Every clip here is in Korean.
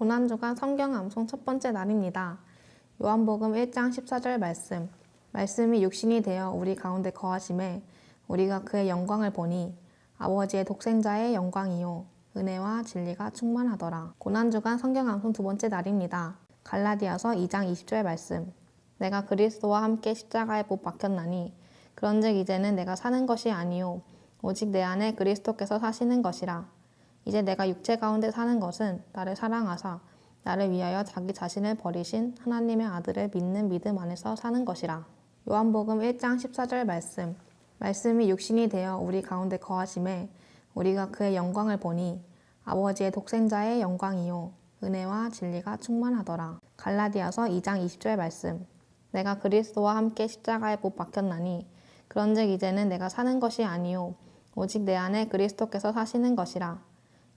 고난주간 성경 암송 첫 번째 날입니다. 요한복음 1장 14절 말씀이 육신이 되어 우리 가운데 거하심에 우리가 그의 영광을 보니 아버지의 독생자의 영광이요 은혜와 진리가 충만하더라. 고난주간 성경 암송 두 번째 날입니다. 갈라디아서 2장 20절 말씀. 내가 그리스도와 함께 십자가에 못 박혔나니 그런즉 이제는 내가 사는 것이 아니요 오직 내 안에 그리스도께서 사시는 것이라. 이제 내가 육체 가운데 사는 것은 나를 사랑하사 나를 위하여 자기 자신을 버리신 하나님의 아들을 믿는 믿음 안에서 사는 것이라. 요한복음 1장 14절 말씀이 육신이 되어 우리 가운데 거하심에 우리가 그의 영광을 보니 아버지의 독생자의 영광이요 은혜와 진리가 충만하더라. 갈라디아서 2장 20절 말씀. 내가 그리스도와 함께 십자가에 못 박혔나니 그런즉 이제는 내가 사는 것이 아니요 오직 내 안에 그리스도께서 사시는 것이라.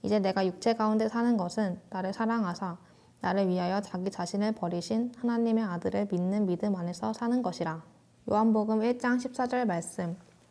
이제 내가 육체 가운데 사는 것은 나를 사랑하사 나를 위하여 자기 자신을 버리신 하나님의 아들을 믿는 믿음 안에서 사는 것이라. 요한복음 1장 14절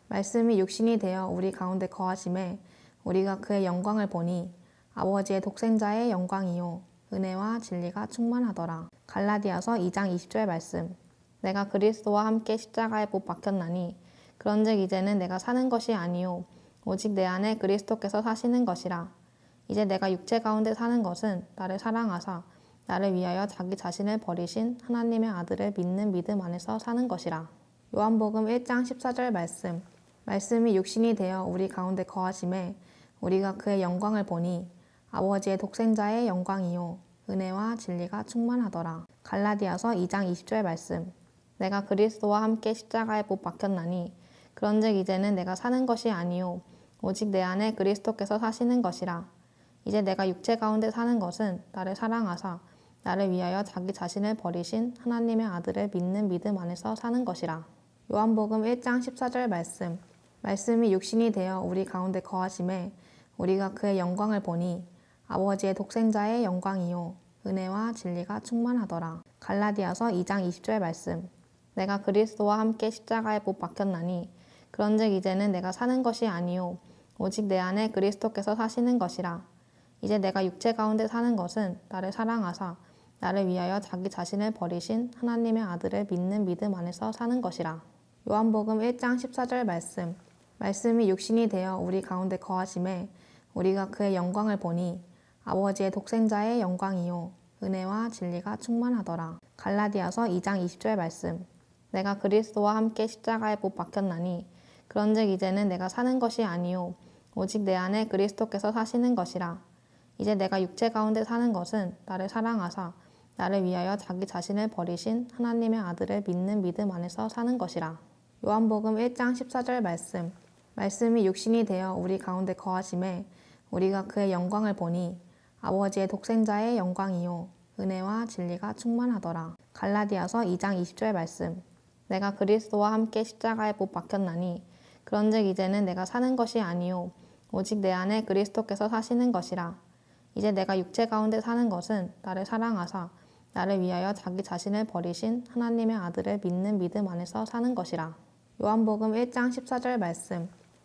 말씀이 육신이 되어 우리 가운데 거하심에 우리가 그의 영광을 보니 아버지의 독생자의 영광이요 은혜와 진리가 충만하더라. 갈라디아서 2장 20절 말씀. 내가 그리스도와 함께 십자가에 못 박혔나니 그런즉 이제는 내가 사는 것이 아니요 오직 내 안에 그리스도께서 사시는 것이라. 이제 내가 육체 가운데 사는 것은 나를 사랑하사 나를 위하여 자기 자신을 버리신 하나님의 아들을 믿는 믿음 안에서 사는 것이라. 요한복음 1장 14절 말씀이 육신이 되어 우리 가운데 거하심에 우리가 그의 영광을 보니 아버지의 독생자의 영광이요 은혜와 진리가 충만하더라. 갈라디아서 2장 20절 말씀. 내가 그리스도와 함께 십자가에 못 박혔나니 그런즉 이제는 내가 사는 것이 아니요 오직 내 안에 그리스도께서 사시는 것이라. 이제 내가 육체 가운데 사는 것은 나를 사랑하사 나를 위하여 자기 자신을 버리신 하나님의 아들을 믿는 믿음 안에서 사는 것이라. 요한복음 1장 14절 말씀이 육신이 되어 우리 가운데 거하심에 우리가 그의 영광을 보니 아버지의 독생자의 영광이요 은혜와 진리가 충만하더라. 갈라디아서 2장 20절 말씀. 내가 그리스도와 함께 십자가에 못 박혔나니 그런즉 이제는 내가 사는 것이 아니요 오직 내 안에 그리스도께서 사시는 것이라. 이제 내가 육체 가운데 사는 것은 나를 사랑하사 나를 위하여 자기 자신을 버리신 하나님의 아들을 믿는 믿음 안에서 사는 것이라. 요한복음 1장 14절 말씀이 육신이 되어 우리 가운데 거하심에 우리가 그의 영광을 보니 아버지의 독생자의 영광이요 은혜와 진리가 충만하더라. 갈라디아서 2장 20절 말씀. 내가 그리스도와 함께 십자가에 못 박혔나니 그런즉 이제는 내가 사는 것이 아니요 오직 내 안에 그리스도께서 사시는 것이라. 이제 내가 육체 가운데 사는 것은 나를 사랑하사 나를 위하여 자기 자신을 버리신 하나님의 아들을 믿는 믿음 안에서 사는 것이라. 요한복음 1장 14절 말씀이 육신이 되어 우리 가운데 거하심에 우리가 그의 영광을 보니 아버지의 독생자의 영광이요 은혜와 진리가 충만하더라. 갈라디아서 2장 20절 말씀. 내가 그리스도와 함께 십자가에 못 박혔나니 그런즉 이제는 내가 사는 것이 아니요 오직 내 안에 그리스도께서 사시는 것이라. 이제 내가 육체 가운데 사는 것은 나를 사랑하사 나를 위하여 자기 자신을 버리신 하나님의 아들을 믿는 믿음 안에서 사는 것이라. 요한복음 1장 14절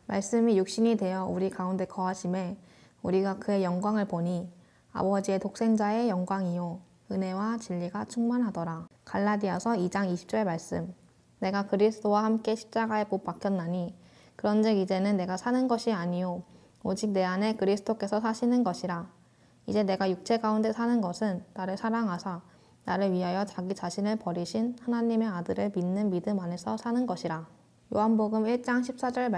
말씀이 육신이 되어 우리 가운데 거하심에 우리가 그의 영광을 보니 아버지의 독생자의 영광이요 은혜와 진리가 충만하더라. 갈라디아서 2장 20절 말씀. 내가 그리스도와 함께 십자가에 못 박혔나니 그런즉 이제는 내가 사는 것이 아니요 오직 내 안에 그리스도께서 사시는 것이라. 이제 내가 육체 가운데 사는 것은 나를 사랑하사 나를 위하여 자기 자신을 버리신 하나님의 아들을 믿는 믿음 안에서 사는 것이라. 요한복음 1장 14절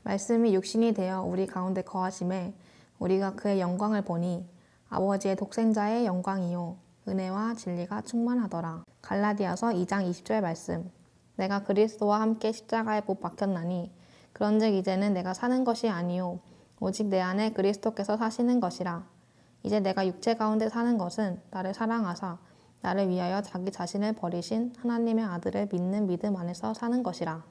말씀이 육신이 되어 우리 가운데 거하심에 우리가 그의 영광을 보니 아버지의 독생자의 영광이요 은혜와 진리가 충만하더라. 갈라디아서 2장 20절 말씀. 내가 그리스도와 함께 십자가에 못 박혔나니 그런즉 이제는 내가 사는 것이 아니요 오직 내 안에 그리스도께서 사시는 것이라. 이제 내가 육체 가운데 사는 것은 나를 사랑하사 나를 위하여 자기 자신을 버리신 하나님의 아들을 믿는 믿음 안에서 사는 것이라.